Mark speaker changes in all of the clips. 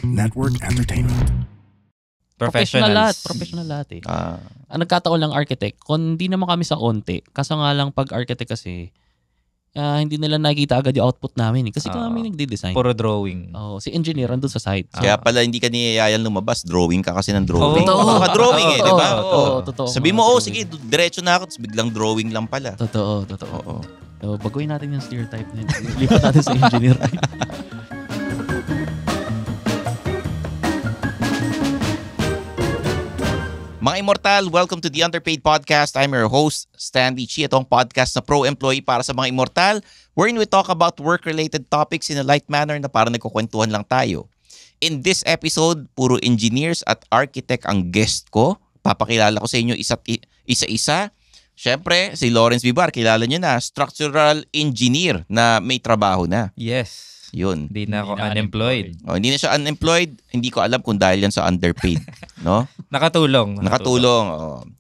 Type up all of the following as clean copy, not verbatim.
Speaker 1: Network Entertainment.
Speaker 2: Professional lahat eh. Ang nagkataon lang architect, kung hindi naman kami sa onte, kaso nga lang pag architect kasi, hindi nila nakikita agad yung output namin. Kasi kami nagde-design.
Speaker 3: Puro drawing.
Speaker 2: Si engineer andun sa site.
Speaker 4: Kaya pala hindi ka niyayayang lumabas. Drawing ka kasi ng drawing.
Speaker 2: Totoo.
Speaker 4: Drawing eh, di ba?
Speaker 2: Totoo.
Speaker 4: Sabi mo, sige, diretso na ako. Tapos biglang drawing lang pala.
Speaker 2: Totoo. So, baguhin natin yung stereotype na yun. Lipat natin sa engineer.
Speaker 4: Mga Immortal, welcome to the Underpaid Podcast. I'm your host, Stanley Chi. Ito ang podcast na pro-employee para sa mga Immortal, wherein we talk about work-related topics in a light manner na parang nagkukwentuhan lang tayo. In this episode, puro engineers at architect ang guest ko. Papakilala ko sa inyo isa-isa. Siyempre, si Lawrence Vivar, kilala nyo na, structural engineer na may trabaho na.
Speaker 3: Yes.
Speaker 4: Yun.
Speaker 3: Hindi na ako unemployed.
Speaker 4: Hindi na siya unemployed. Hindi ko alam kung dahil yan sa underpaid. No?
Speaker 3: Nakatulong.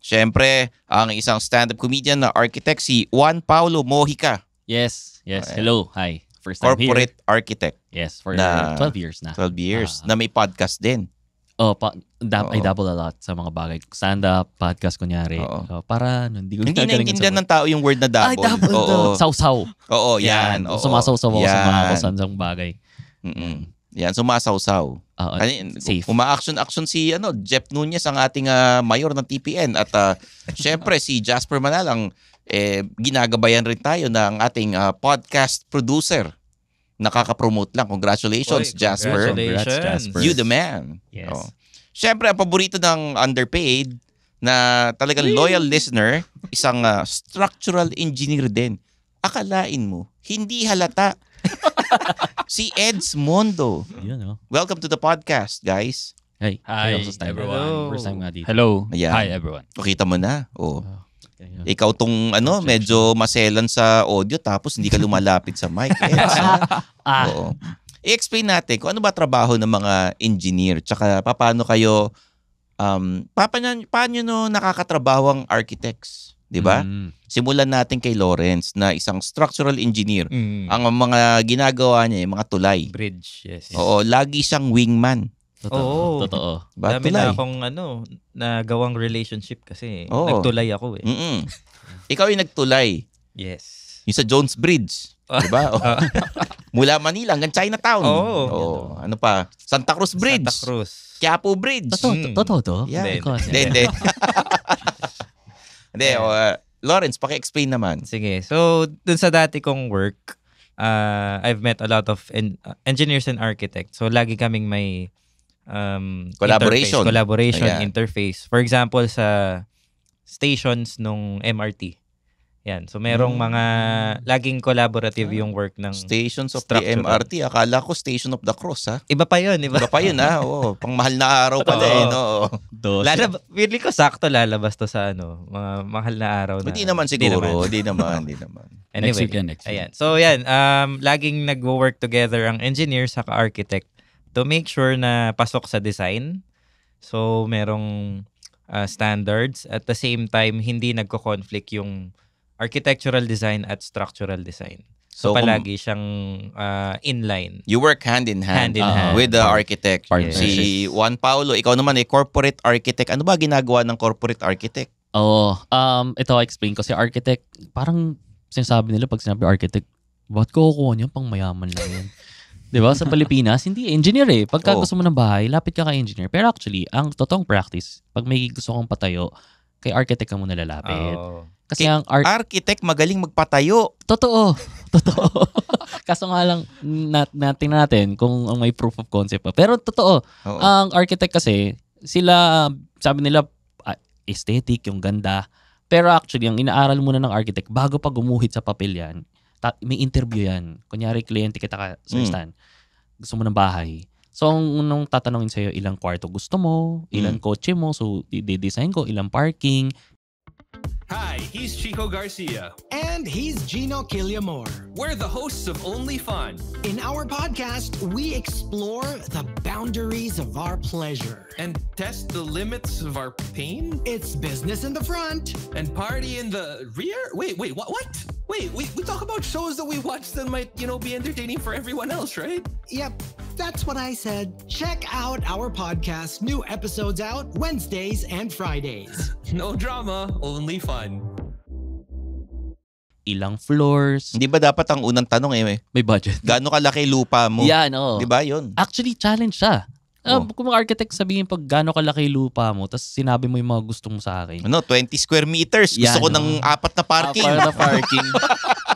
Speaker 4: Siyempre, ang isang stand-up comedian na architect, si Juan Paulo Mojica.
Speaker 2: Yes. Hello. Hi. First time
Speaker 4: Corporate
Speaker 2: here.
Speaker 4: architect.
Speaker 2: Yes, for 12 years na.
Speaker 4: 12 years. Na may podcast din.
Speaker 2: I dabble a lot sa mga bagay. Stand-up, podcast, kunyari. Para hindi ko
Speaker 4: hindi naintindihan ng tao yung word na double.
Speaker 2: Double. Sausaw.
Speaker 4: Oo, yan.
Speaker 2: Sumasawsaw ako sa mga kusansang bagay. Yan, sumasawsaw. Safe.
Speaker 4: Uma-action si Jeff Nunez, ang ating mayor ng TPN. At syempre, si Jasper Manalang, ginagabayan rin tayo ng ating podcast producer. Nakaka-promote lang. Congratulations, Jasper.
Speaker 3: Congratulations.
Speaker 2: Jasper.
Speaker 4: You the man.
Speaker 2: Yes.
Speaker 4: Siyempre, ang paborito ng underpaid na talagang loyal listener, isang structural engineer din. Akalain mo, hindi halata. Si Eds Mondo. Welcome to the podcast, guys.
Speaker 2: Hey.
Speaker 5: Hi,
Speaker 2: everyone.
Speaker 5: everyone.
Speaker 2: First time nga dito.
Speaker 5: Hello.
Speaker 4: Ayan.
Speaker 5: Hi, everyone.
Speaker 4: Kita mo na. Ikaw tong medyo maselan sa audio tapos hindi ka lumalapit sa mic. Oo. I-explain natin kung ano ba trabaho ng mga engineer tsaka paano kayo paano nakakatrabaho ang architects, 'di ba? Simulan natin kay Lawrence na isang structural engineer. Ang mga ginagawa niya, yung mga tulay.
Speaker 3: Bridge, yes.
Speaker 4: Oo, lagi siyang wingman.
Speaker 2: Totoo.
Speaker 3: Dami na akong nagawang relationship kasi nagtulay ako eh.
Speaker 4: Ikaw yung nagtulay.
Speaker 3: Yes.
Speaker 4: Yung sa Jones Bridge. Diba? Mula Manila hanggang Chinatown. Ano pa? Santa Cruz Bridge.
Speaker 3: Santa Cruz.
Speaker 4: Quiapo Bridge.
Speaker 2: Totoo to?
Speaker 4: Hindi. Hindi. Lawrence, paki-explain naman.
Speaker 3: Sige. So, dun sa dati kong work, I've met a lot of engineers and architects. So, lagi kaming may
Speaker 4: collaboration,
Speaker 3: interface. For example, sa stations nung MRT. Yan. So, merong mga laging collaborative yung work ng
Speaker 4: stations of
Speaker 3: structural.
Speaker 4: the MRT. Akala ko Station of the Cross, ha?
Speaker 3: Iba pa yun.
Speaker 4: Iba pa yun, ha? Pangmahal na araw pala, no?
Speaker 3: Pili ko sakto lalabas to sa mga mahal na araw na.
Speaker 4: Hindi naman siguro. Hindi naman.
Speaker 3: Anyway,
Speaker 5: next week.
Speaker 3: Ayan. So, yan. Laging nag-work together ang engineer sa architect to make sure na pasok sa design. So, merong standards. At the same time, hindi nagko-conflict yung architectural design at structural design. So palagi siyang inline.
Speaker 4: You work hand in hand with the architect.
Speaker 2: Yes.
Speaker 4: Si Juan Paulo, ikaw naman corporate architect. Ano ba ginagawa ng corporate architect?
Speaker 2: Ito explain ko. Si architect, parang sinasabi nila pag sinabi architect, ba't ko kukuha niya pang mayaman lang yan? Diba? Sa Pilipinas, hindi engineer eh. Pagka gusto mo ng bahay, lapit ka kay engineer. Pero actually, ang totoong practice, pag may gusto kong patayo, kay architect ka muna lalapit. Kasi ang
Speaker 4: architect magaling magpatayo.
Speaker 2: Totoo. Kaso nga lang natin natin kung may proof of concept pa. Pero totoo. Ang architect kasi, sila, sabi nila, aesthetic, yung ganda. Pero actually, ang inaaral muna ng architect, bago pa gumuhit sa papel yan, may interview yan. Kunyari, kliyente kita ka, Sir Stan. Gusto mo ng bahay. So, nung tatanungin sa'yo, ilang kwarto gusto mo, ilang kotse mo, so, i-design ko, ilang parking.
Speaker 6: Hi, he's Chico Garcia.
Speaker 1: And he's Gino Killiamore.
Speaker 6: We're the hosts of Only Fun.
Speaker 1: In our podcast, we explore the boundaries of our pleasure.
Speaker 6: And test the limits of our pain?
Speaker 1: It's business in the front.
Speaker 6: And party in the rear? Wait, what? Wait, we talk about shows that we watch that might, be entertaining for everyone else, right?
Speaker 1: Yep. That's what I said. Check out our podcast. New episodes out Wednesdays and Fridays.
Speaker 6: No drama, only fun.
Speaker 2: Ilang floors,
Speaker 4: Hindi ba dapat ang unang tanong
Speaker 2: may budget.
Speaker 4: gaano kalaki lupa mo?
Speaker 2: Yan, oo.
Speaker 4: Di ba yun?
Speaker 2: Actually, challenge siya.
Speaker 4: Oh.
Speaker 2: Kung mga architect sabihin pag gaano kalaki lupa mo, tapos sinabi mo yung mga gusto mo sa akin.
Speaker 4: 20 square meters. Gusto
Speaker 2: Yan,
Speaker 4: ko ng 4 na parking.
Speaker 2: Para parking.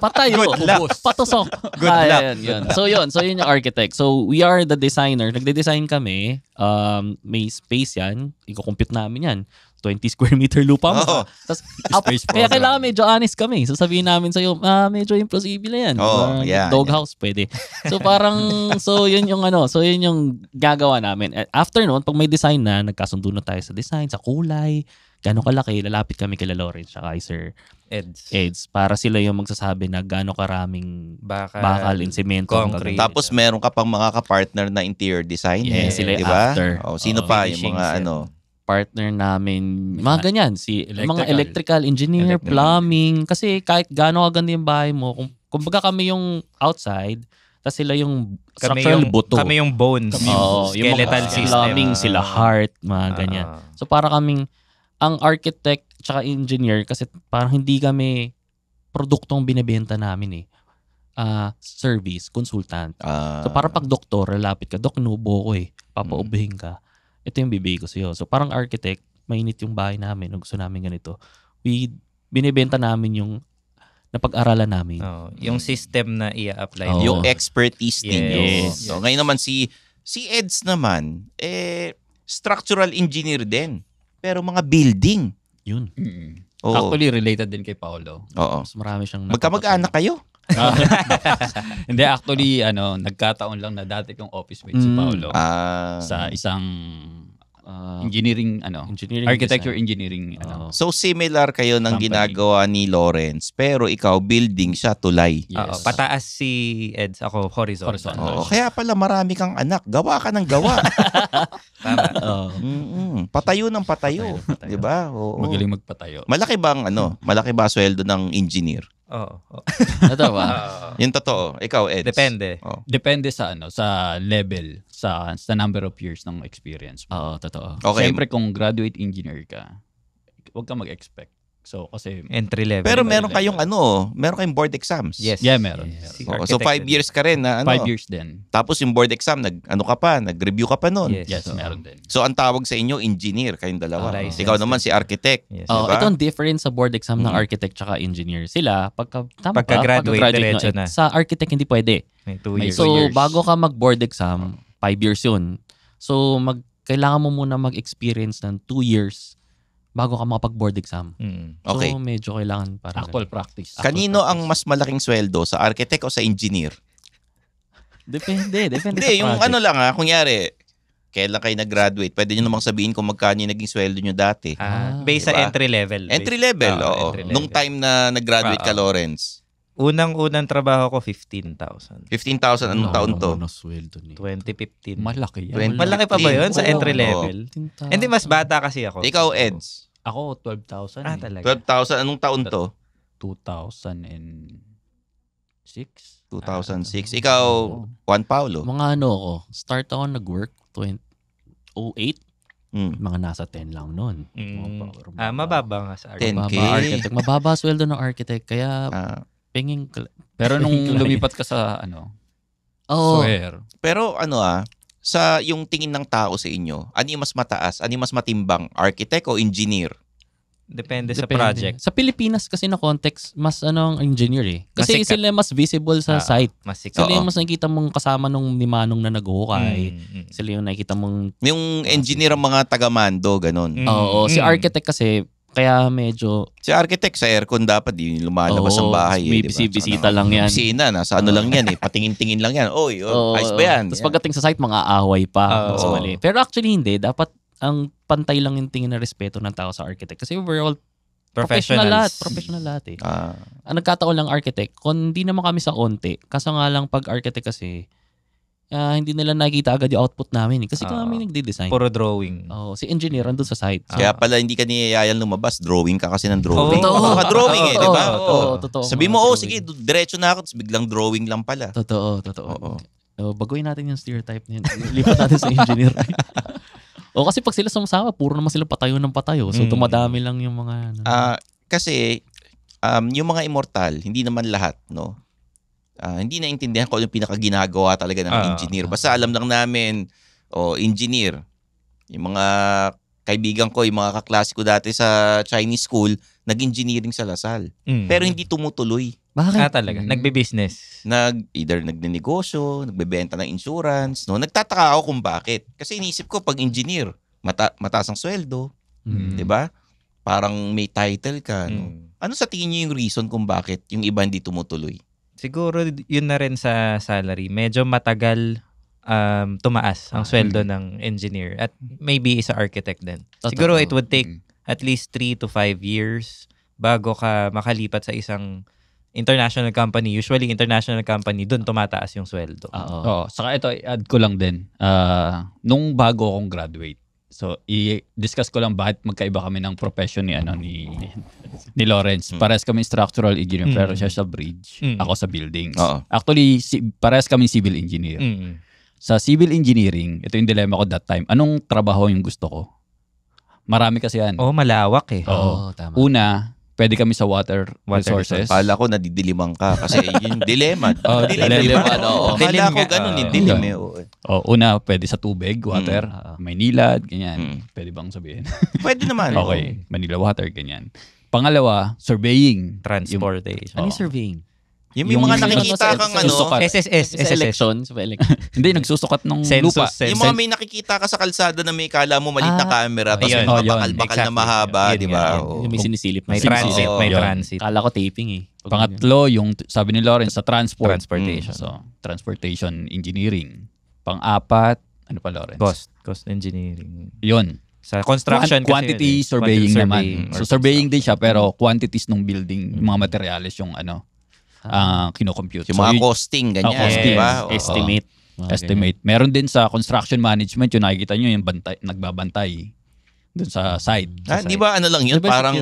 Speaker 2: Patayo.
Speaker 4: Good luck.
Speaker 2: Patusok.
Speaker 4: Good luck.
Speaker 2: Yun. So yun yung architect. So we are the designer. Nagde-design kami. May space yan. I-compute namin yan. 20 square meter lupa mo.
Speaker 4: Oo.
Speaker 2: Tapos,
Speaker 6: Space
Speaker 2: kaya
Speaker 6: program.
Speaker 2: kailangan medyo honest kami. So sabihin namin sa'yo, medyo imposible yan.
Speaker 4: Oo, yeah,
Speaker 2: Doghouse pwede. So yun yung gagawa namin. After noon, pag may design na, nagkasundo na tayo sa design, sa kulay, gano'ng kalaki, lalapit kami kay Lawrence at kay Sir Eds para sila yung magsasabi na gano'ng karaming bakal and semento.
Speaker 3: concrete.
Speaker 4: Tapos meron ka pang mga ka-partner na interior designer.
Speaker 2: Yes, sila yung
Speaker 4: diba?
Speaker 2: after.
Speaker 4: Sino
Speaker 2: Oo,
Speaker 4: pa yung
Speaker 3: finishing
Speaker 4: mga
Speaker 3: set.
Speaker 2: Partner namin, mga ganyan, mga electrical engineer,
Speaker 3: Electrical.
Speaker 2: plumbing, kasi kahit gaano kaganda yung bahay mo, kumbaga kami yung outside, tapos sila yung structural buto.
Speaker 3: Kami yung bones.
Speaker 2: Oo, yung
Speaker 3: Skeletal
Speaker 2: mga
Speaker 3: system.
Speaker 2: plumbing, sila heart, mga ganyan. So para kaming, ang architect tsaka engineer, kasi parang hindi kami produktong binibenta namin service, consultant. So para pag doktor, lalapit ka, Dok, inubo ko papaubihin ka. Ito yung bibigay ko sa'yo. So parang architect, mainit yung bahay namin, gusto namin ganito. Binibenta namin yung napag-aralan namin.
Speaker 3: Yung system na i-apply.
Speaker 2: Oo.
Speaker 4: yung expertise ninyo.
Speaker 2: Yes.
Speaker 4: So, ngayon naman si Eds naman, structural engineer din. Pero mga building.
Speaker 2: Yun.
Speaker 4: Oo.
Speaker 5: Actually, related din kay Paolo.
Speaker 4: Oo.
Speaker 2: Mas marami siyang
Speaker 4: Magkamag-anak kayo?
Speaker 5: Hindi, actually, nagkataon lang na dati kong office mate si Paolo. Sa isang engineering,
Speaker 2: engineering
Speaker 5: architecture
Speaker 2: design.
Speaker 5: engineering,
Speaker 2: Oo.
Speaker 4: So similar kayo ng
Speaker 5: Company.
Speaker 4: ginagawa ni Lawrence, pero ikaw building siya tulay.
Speaker 3: Oo, pataas si Eds, ako horizontal.
Speaker 5: Horizontal.
Speaker 4: Oo, kaya pala marami kang anak. Gawa ka ng gawa.
Speaker 3: Tama.
Speaker 2: Oo.
Speaker 4: Patayo ng patayo, 'di ba? Oo.
Speaker 5: Magaling magpatayo.
Speaker 4: Malaki ba sweldo ng engineer?
Speaker 3: Oo.
Speaker 2: Ito ba?
Speaker 4: Yung totoo. Ikaw, Eds.
Speaker 3: Depende.
Speaker 4: Oh.
Speaker 5: Depende sa sa level, sa number of years ng experience mo.
Speaker 2: Oo, totoo.
Speaker 4: Okay.
Speaker 5: Siyempre, kung graduate engineer ka, huwag ka mag-expect. So, kasi,
Speaker 3: Entry level.
Speaker 4: Pero meron kayong board exams.
Speaker 3: Yes.
Speaker 5: yeah, meron.
Speaker 2: Yes.
Speaker 3: Si
Speaker 4: Oo, so
Speaker 3: architect
Speaker 4: 5 years ka rin na
Speaker 5: 5 years din.
Speaker 4: Tapos yung board exam, nag-review ka pa nun.
Speaker 3: Yes.
Speaker 5: Yes,
Speaker 3: So,
Speaker 5: meron din.
Speaker 4: So ang tawag sa inyo, engineer, kayong dalawa.
Speaker 3: License.
Speaker 4: Ikaw naman si architect.
Speaker 3: Yes.
Speaker 2: Oh,
Speaker 4: Diba?
Speaker 2: ito ang difference sa board exam ng architect tsaka engineer. Sila,
Speaker 3: Pagka-graduate, diretso na.
Speaker 2: Sa architect hindi pwede.
Speaker 3: May 2
Speaker 5: May
Speaker 3: years.
Speaker 2: So,
Speaker 5: 2 years.
Speaker 2: bago ka mag-board exam, 5 years yun. So, kailangan mo muna mag-experience ng 2 years bago ka makapag-board exam. So,
Speaker 4: Okay.
Speaker 2: medyo kailangan para
Speaker 5: Actual practice.
Speaker 4: Kanino ang mas malaking sweldo? Sa architect o sa engineer?
Speaker 2: Depende sa
Speaker 4: Hindi, yung
Speaker 2: project.
Speaker 4: kunyari, kailan kayo nag-graduate, pwede nyo namang sabihin kung magkano yung naging sweldo nyo dati.
Speaker 3: Based sa
Speaker 4: Diba?
Speaker 3: entry level.
Speaker 4: Entry level,
Speaker 3: Oo,
Speaker 4: oo.
Speaker 3: entry level.
Speaker 4: Nung time na nag-graduate ka,
Speaker 3: Oo.
Speaker 4: Lawrence,
Speaker 3: Unang trabaho ko, 15,000.
Speaker 4: 15,000, anong taon to?
Speaker 2: Ano sweldo ni?
Speaker 3: 2015.
Speaker 5: Malaki yan.
Speaker 3: Malaki pa ba yun sa
Speaker 2: Oo.
Speaker 3: entry level? Hindi, mas bata kasi ako.
Speaker 4: Ikaw,
Speaker 3: So,
Speaker 4: Eds,
Speaker 5: Ako, 12,000.
Speaker 3: talaga.
Speaker 4: 12,000, anong taon to?
Speaker 5: 2006.
Speaker 4: 2006. Ikaw, Juan Paulo.
Speaker 2: Mga ako, start ako nag-work 2008. Mga nasa 10 lang nun.
Speaker 3: Mababa nga sa
Speaker 4: 10K.
Speaker 2: Mababa sweldo ng architect. Kaya, penging...
Speaker 5: Pero nung lumipat ka sa
Speaker 2: Oo.
Speaker 5: Swear.
Speaker 4: Pero sa yung tingin ng tao sa inyo, ano yung mas mataas? Ano yung mas matimbang? Architect o engineer?
Speaker 3: Depende sa project.
Speaker 2: Sa Pilipinas kasi na context, mas ang engineer eh. Kasi
Speaker 3: Mas sikat.
Speaker 2: sila mas visible sa site.
Speaker 3: Mas sikat.
Speaker 2: Sila yung mas nakikita mong kasama nung ni Manong na nag-hukay. Sila yung nakikita mong...
Speaker 4: Yung engineer ang mga taga-mando, ganun.
Speaker 2: Oo. Si architect kasi, kaya medyo...
Speaker 4: Si architect sa aircon dapat di lumalabas ang bahay.
Speaker 2: May
Speaker 4: diba?
Speaker 2: bisita lang yan.
Speaker 4: Bisita, nasa ano lang yan eh. Patingin-tingin lang yan. Oy, ayos ba yan?
Speaker 2: Tapos pagdating sa site, mga aaway pa.
Speaker 4: Oo.
Speaker 2: Mali. Pero actually hindi. Dapat ang pantay lang yung tingin na respeto ng tao sa architect. Kasi we're all professional lahat. Professional lahat eh. Ang nagkataon lang architect, kung hindi naman kami sa onte, kaso nga lang pag architect kasi, hindi nila nakikita agad yung output namin. Kasi kami nagde-design.
Speaker 3: Puro drawing.
Speaker 2: Si engineer andun sa site.
Speaker 4: Kaya pala hindi ka niyayayang lumabas. Drawing ka kasi ng drawing.
Speaker 2: Totoo.
Speaker 4: Drawing eh, di ba?
Speaker 2: Totoo.
Speaker 4: Sabi mo, sige, diretso na ako. Tapos biglang drawing lang pala.
Speaker 2: Totoo.
Speaker 4: Oo.
Speaker 2: baguhin natin yung stereotype niyan. Lipat natin sa engineer. O kasi pag sila sumasama, puro naman sila patayo ng patayo. So tumadami lang yung mga...
Speaker 4: Kasi yung mga immortal, hindi naman lahat, no? Hindi naintindihan ko yung pinakaginagawa talaga ng engineer. Basta alam lang namin, engineer. Yung mga kaibigan ko, yung mga kaklase ko dati sa Chinese school, nag-engineering sa Lasal. Pero hindi tumutuloy.
Speaker 2: Bakit?
Speaker 3: Talaga. Nagbe-business.
Speaker 4: Either nagnenegosyo, nagbebenta ng insurance. No? Nagtataka ako kung bakit. Kasi iniisip ko, pag engineer, mataas ang sweldo. Diba? Parang may title ka. No? Ano sa tingin niyo yung reason kung bakit yung iba hindi tumutuloy?
Speaker 3: Siguro yun na rin sa salary. Medyo matagal tumaas ang sweldo ng engineer. At maybe isa architect din. Siguro it would take at least 3 to 5 years bago ka makalipat sa isang international company. Usually, international company, dun tumataas yung sweldo.
Speaker 5: Oo. Saka ito, i-add ko lang din. Nung bago akong graduate, so i-discuss ko lang bakit magkaiba kami ng profession ni Lawrence. Parehas kami structural engineer, pero siya sa bridge, ako sa buildings. Actually, parehas kami civil engineer. Sa civil engineering, ito yung dilemma ko that time. Anong trabaho yung gusto ko? Marami kasi yan.
Speaker 3: Malawak eh.
Speaker 2: Tama.
Speaker 5: Una, pwede kami sa water resources.
Speaker 4: Kala ko nadidiliman ka kasi yung dilemma.
Speaker 5: Dilemma.
Speaker 4: Kala ko ganun dilim.
Speaker 5: Una, pwede sa tubig, water, Maynilad, ganyan. Pwede bang sabihin?
Speaker 4: Pwede naman.
Speaker 5: Okay, Manila Water, ganyan. Pangalawa, surveying.
Speaker 3: Transportation.
Speaker 2: Ano yung surveying?
Speaker 4: Yung mga nakikita kang
Speaker 3: SSS.
Speaker 2: Election.
Speaker 5: Hindi, nagsusukat ng lupa.
Speaker 4: Yung mga may nakikita ka sa kalsada na may kala mo maliit na camera tapos may mga bakal-bakal na mahaba, di ba?
Speaker 2: May sinisilip.
Speaker 3: May transit.
Speaker 2: Kala ko taping eh.
Speaker 5: Pangatlo, yung sabi ni Lawrence, sa
Speaker 3: Transportation.
Speaker 5: So, transportation engineering. Pang-apat, ano pa Lawrence?
Speaker 3: Cost engineering.
Speaker 5: Yun.
Speaker 3: Sa construction
Speaker 5: quantity
Speaker 3: kasi
Speaker 5: surveying naman. So surveying din siya pero quantities ng building, mga materials yung kino-compute.
Speaker 4: Yung mga costing, ganyan.
Speaker 5: Costing.
Speaker 4: Diba?
Speaker 5: Estimate. Meron din sa construction management, yung nakikita nyo, yung nagbabantay dun sa site.
Speaker 4: Di ba ano lang yun? Parang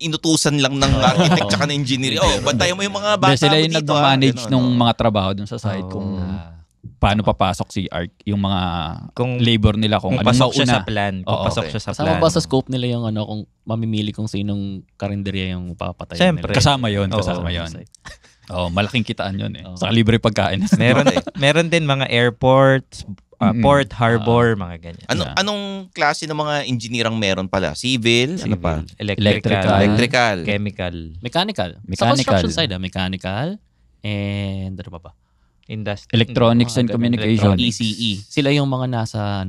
Speaker 4: inutusan lang ng architect tsaka ng engineer. Bantayan mo yung mga bata
Speaker 5: sila yung
Speaker 4: dito.
Speaker 5: nag-manage ng mga trabaho dun sa site kung paano papasok yung mga labor nila kung
Speaker 3: pasok siya sa plan.
Speaker 2: Kasama ba sa scope nila yung kung mamimili kung sinong karinderya yung papatay
Speaker 3: nila?
Speaker 5: Kasama yun. Malaking kitaan yun eh. Saka libre pagkain.
Speaker 3: Meron din mga airports, port, harbor, mga ganyan.
Speaker 4: Anong klase ng mga engineerang meron pala? Civil? Ano pa?
Speaker 3: Electrical. Chemical.
Speaker 2: Mechanical. Sa construction side, mechanical. And ano pa ba?
Speaker 5: Electronics and Communication.
Speaker 2: ECE. Sila yung mga nasa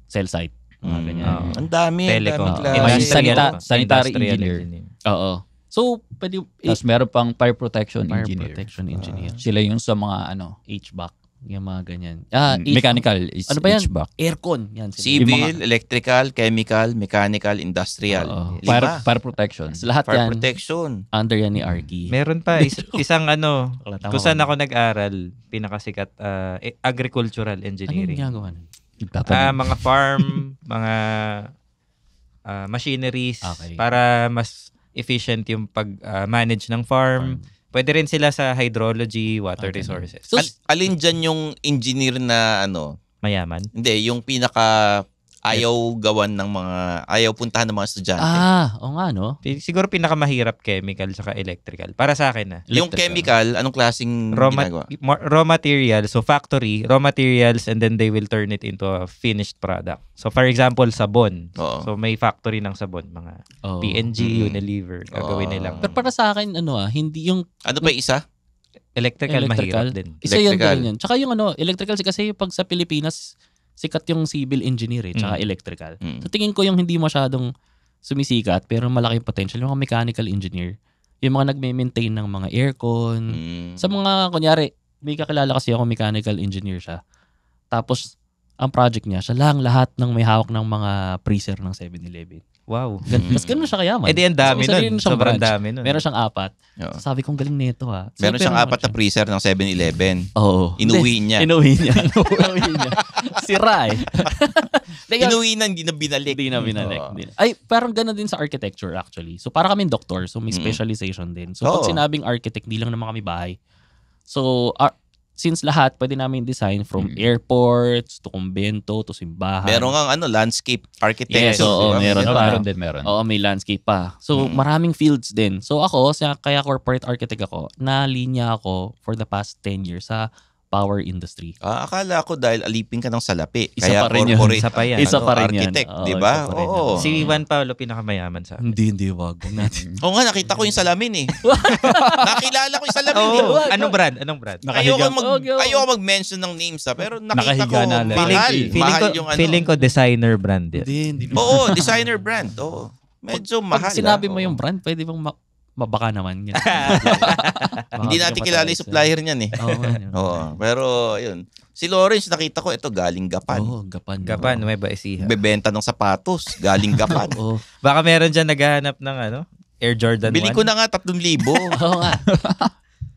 Speaker 2: cell site. Mga ganyan.
Speaker 4: Ang dami.
Speaker 3: Telecom.
Speaker 5: Sanitary engineer.
Speaker 2: Oo. So, pwede...
Speaker 5: Tapos meron pang fire protection engineer. Sila yung sa mga
Speaker 2: HVAC. Yung mga ganyan.
Speaker 5: Mechanical is
Speaker 2: ano ba yan?
Speaker 5: HVAC.
Speaker 2: Aircon. Yan.
Speaker 4: Civil, electrical, chemical, mechanical, industrial.
Speaker 5: Fire protection.
Speaker 2: Lahat
Speaker 4: fire
Speaker 2: yan.
Speaker 4: protection.
Speaker 2: Under yan ni Arky.
Speaker 3: Meron pa isang kung saan ako nag-aral, pinakasikat, agricultural engineering.
Speaker 2: Anong ginagawa nun?
Speaker 3: Mga farm, mga machineries, para mas efficient yung pag-manage ng farm. Pwede rin sila sa hydrology, water resources.
Speaker 4: So, alin dyan yung engineer na
Speaker 3: mayaman?
Speaker 4: Hindi, yung pinaka ayaw puntahan ng mga estudyante.
Speaker 2: Oo nga, no?
Speaker 3: Siguro pinakamahirap chemical saka electrical. Para sa akin,
Speaker 4: Yung chemical, anong klaseng ginagawa?
Speaker 3: Raw materials, so factory, raw materials, and then they will turn it into a finished product. So for example, sabon. So may factory ng sabon, mga P&G, Unilever, gagawin nilang.
Speaker 2: Pero para sa akin, hindi yung...
Speaker 4: Ano pa isa?
Speaker 3: Electrical mahirap din.
Speaker 2: Isa yun din yan. Tsaka yung electrical, kasi pag sa Pilipinas, sikat yung civil engineer tsaka electrical. So tingin ko yung hindi masyadong sumisikat pero malaki yung potential yung mga mechanical engineer. Yung mga nagme-maintain ng mga aircon. Sa mga, kunyari, may kakilala kasi ako mechanical engineer siya. Tapos, ang project niya, siya lang lahat ng may hawak ng mga freezer ng 7-Eleven.
Speaker 3: Wow.
Speaker 2: Mas ganun siya kayaman.
Speaker 3: Ang dami nun. Sobrang dami nun.
Speaker 2: Meron siyang 4. So, sabi kong galing nito So,
Speaker 4: meron siyang 4 na freezer ng 7-Eleven.
Speaker 2: Oo.
Speaker 4: Inuwi niya.
Speaker 2: Sira
Speaker 4: Inuwi na, hindi na binalik.
Speaker 2: Ay, parang ganun din sa architecture actually. So, para kaming doktor. So, may specialization din. So, pag sinabing architect, di lang naman kami bahay. So, since lahat pwede namin design from airports to kumbento to simbahan.
Speaker 4: Meron ang landscape architect.
Speaker 2: Yes, oo, meron pa.
Speaker 5: Meron.
Speaker 2: Oo, may landscape pa. So, maraming fields din. So, ako, kaya corporate architect ako, na-linya ako for the past 10 years sa power industry.
Speaker 4: Akala ko dahil alipin ka ng salapi.
Speaker 2: Isa
Speaker 4: Kaya
Speaker 2: pa rin yun.
Speaker 4: corporate
Speaker 3: Isa pa yan.
Speaker 2: Isa pa rin yan.
Speaker 4: architect,
Speaker 2: Oo,
Speaker 4: di ba?
Speaker 2: isa pa rin yan.
Speaker 4: Oo.
Speaker 3: Si Juan Paulo pinakamayaman sa amin.
Speaker 2: Hindi, wag natin.
Speaker 4: Oo nga, nakita ko yung salamin eh. Nakilala ko yung salamin eh.
Speaker 3: Oh, anong brand?
Speaker 4: Ayoko mag-mention ng names pero nakita ko
Speaker 5: Nakahiga na lang.
Speaker 4: mahal. Mahal yung
Speaker 3: Feeling ko designer brand yan.
Speaker 2: Hindi.
Speaker 4: Oo, designer brand. Oo. Medyo mahal.
Speaker 2: Pag sinabi mo
Speaker 4: Oo.
Speaker 2: yung brand, pwede bang mabaka naman yan.
Speaker 4: Hindi natin kilala yung supplier niyan eh. Oo. Pero, yun. Si Lawrence, nakita ko, ito galing Gapan.
Speaker 2: Oo, Gapan.
Speaker 3: Gapan, may Ecija.
Speaker 4: Bebenta ng sapatos. Galing Gapan.
Speaker 2: Oo.
Speaker 3: Baka meron dyan naghahanap ng Air Jordan 1.
Speaker 4: Bili ko na nga 3,000.
Speaker 2: Oo nga.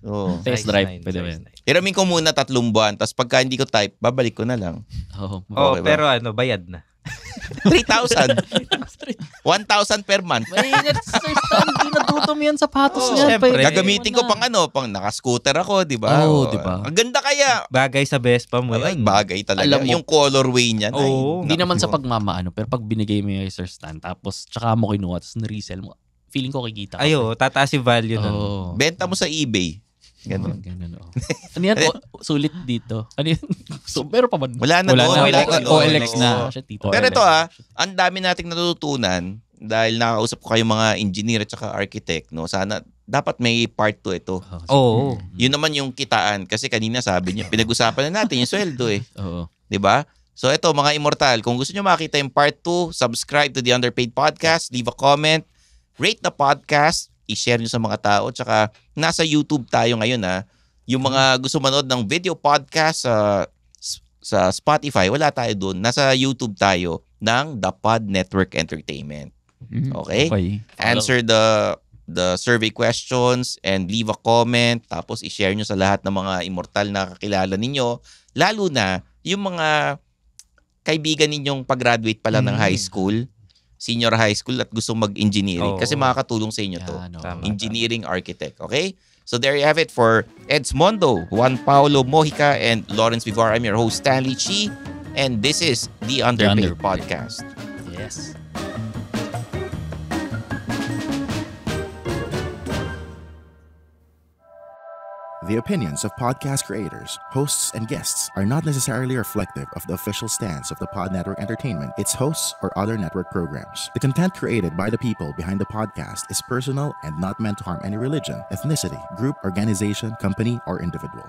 Speaker 4: Oo.
Speaker 2: Test drive. Pwede ba yan?
Speaker 4: Hiramin ko muna 3 buwan. Tapos pagka hindi ko type, babalik ko na lang.
Speaker 2: Oo.
Speaker 3: Oh,
Speaker 4: Okay ba?
Speaker 3: pero bayad na.
Speaker 4: 3,000. 1,000 per month.
Speaker 2: Mainit, Sir Stan. Hindi natutom yan sapatos
Speaker 3: Oo,
Speaker 2: niya.
Speaker 3: syempre.
Speaker 4: Gagamitin ko pang naka-scooter ako, di ba?
Speaker 2: Oo, di ba?
Speaker 4: Ang ganda kaya.
Speaker 3: Bagay sa Vespa mo
Speaker 4: Ay,
Speaker 3: yan.
Speaker 4: bagay talaga.
Speaker 2: Alam mo-
Speaker 4: Yung colorway niya.
Speaker 3: Oo.
Speaker 2: Hindi naman sa pagmamaano, pero pag binigay mo yung Sir Stan, tapos tsaka mo kinuha, tapos na-resell mo, feeling ko kikita ka.
Speaker 3: Ayo, tataas yung value nun.
Speaker 2: Oo.
Speaker 4: Benta mo sa eBay. Ganun.
Speaker 2: Ganun. Ano yan? Sulit dito. Ano yan? So, pero pa ba?
Speaker 4: Wala na
Speaker 5: Wala
Speaker 4: doon.
Speaker 5: na.
Speaker 4: Wala na.
Speaker 5: OLX na.
Speaker 2: Siya, tito.
Speaker 4: Pero ito ang dami nating natututunan dahil nakakausap ko kayong mga engineer at saka architect. No? Sana, dapat may part 2 ito.
Speaker 3: Oo.
Speaker 4: Yun naman yung kitaan. Kasi kanina sabi niya, pinag-usapan na natin yung sweldo eh.
Speaker 2: Oo.
Speaker 4: 'Di ba? So ito mga immortal, kung gusto niyo makita yung part 2, subscribe to the Underpaid Podcast, leave a comment, rate the podcast, i-share niyo sa mga tao, tsaka nasa YouTube tayo ngayon ha. Yung mga gusto manood ng video podcast sa Spotify, wala tayo doon. Nasa YouTube tayo ng The Pod Network Entertainment. Okay? Answer the survey questions and leave a comment, tapos i-share nyo sa lahat ng mga immortal na kakilala ninyo, lalo na yung mga kaibigan ninyong pag-graduate pa lang ng high school, senior high school at gusto mag-engineering kasi makakatulong sa inyo to. Engineering architect, okay? So there you have it for Eds Mondo, Juan Paulo Mojica, and Lawrence Vivar. I'm your host, Stanley Chi, and this is the Underpaid Podcast.
Speaker 2: Yes.
Speaker 7: The opinions of podcast creators, hosts, and guests are not necessarily reflective of the official stance of the Pod Network Entertainment, its hosts, or other network programs. The content created by the people behind the podcast is personal and not meant to harm any religion, ethnicity, group, organization, company, or individual.